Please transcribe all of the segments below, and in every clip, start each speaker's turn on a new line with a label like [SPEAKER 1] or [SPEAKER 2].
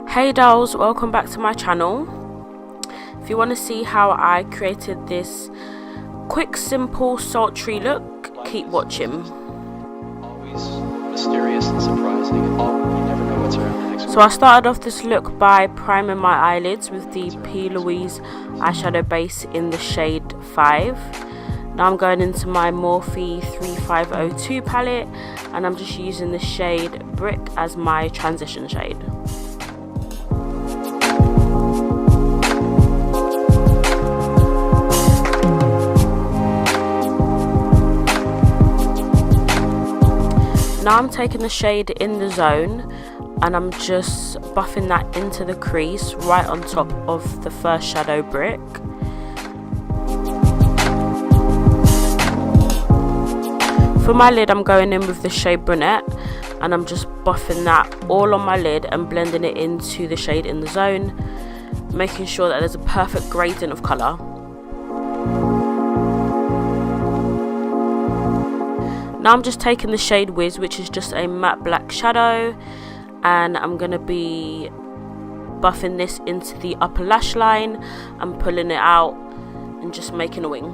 [SPEAKER 1] Hey dolls, welcome back to my channel. If you want to see how I created this quick, simple, sultry look, keep watching.
[SPEAKER 2] Always mysterious and surprising. You never know what's around the next corner.
[SPEAKER 1] So I started off this look by priming my eyelids with the Louise eyeshadow base in the shade 5. Now I'm going into my Morphe 3502 palette and I'm just using the shade Brick as my transition shade. Now I'm taking the shade In the Zone and I'm just buffing that into the crease right on top of the first shadow Brick. For my lid I'm going in with the shade Brunette and I'm just buffing that all on my lid and blending it into the shade In the Zone, making sure that there's a perfect gradient of colour. Now I'm just taking the shade Wiz, which is just a matte black shadow, and I'm going to be buffing this into the upper lash line and pulling it out and just making a wing.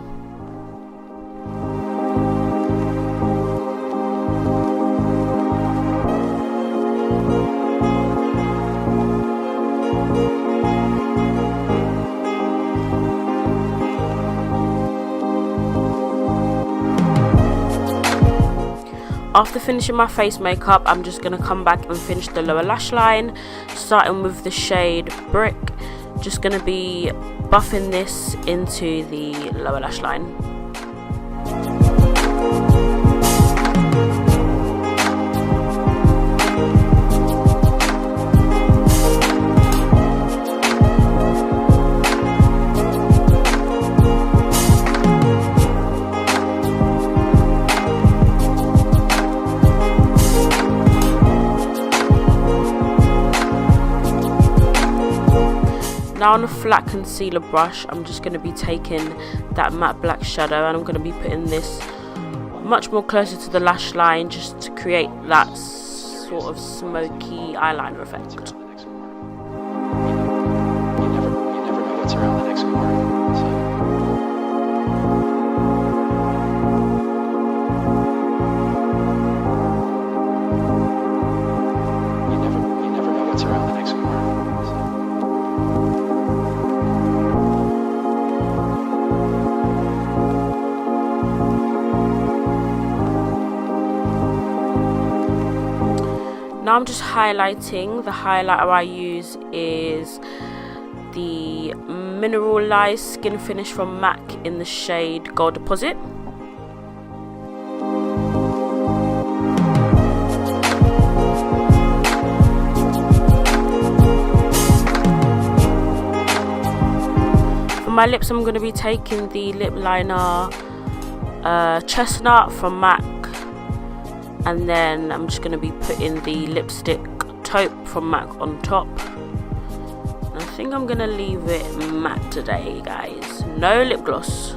[SPEAKER 1] After finishing my face makeup, I'm just going to come back and finish the lower lash line, starting with the shade Brick. Just going to be buffing this into the lower lash line. Now on a flat concealer brush, I'm just going to be taking that matte black shadow and I'm going to be putting this much more closer to the lash line just to create that sort of smoky eyeliner effect.
[SPEAKER 2] You never know what's around the next corner. You never know what's around the next corner.
[SPEAKER 1] Now I'm just highlighting. The highlighter I use is the Mineralise Skin Finish from MAC in the shade Gold Deposit. For my lips I'm going to be taking the lip liner Chestnut from MAC. And then I'm just going to be putting the lipstick Taupe from MAC on top. And I think I'm going to leave it matte today, guys. No lip gloss.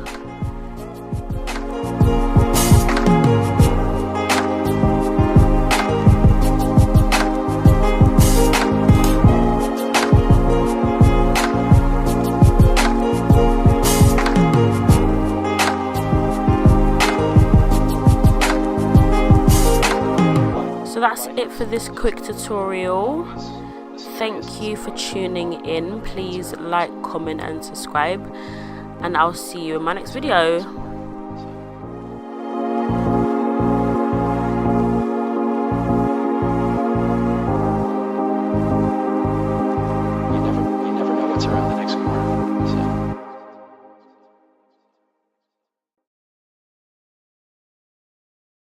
[SPEAKER 1] So that's it for this quick tutorial. Thank you for tuning in. Please like, comment and subscribe, and I'll see you in my next video.
[SPEAKER 2] You never know what's around the next corner.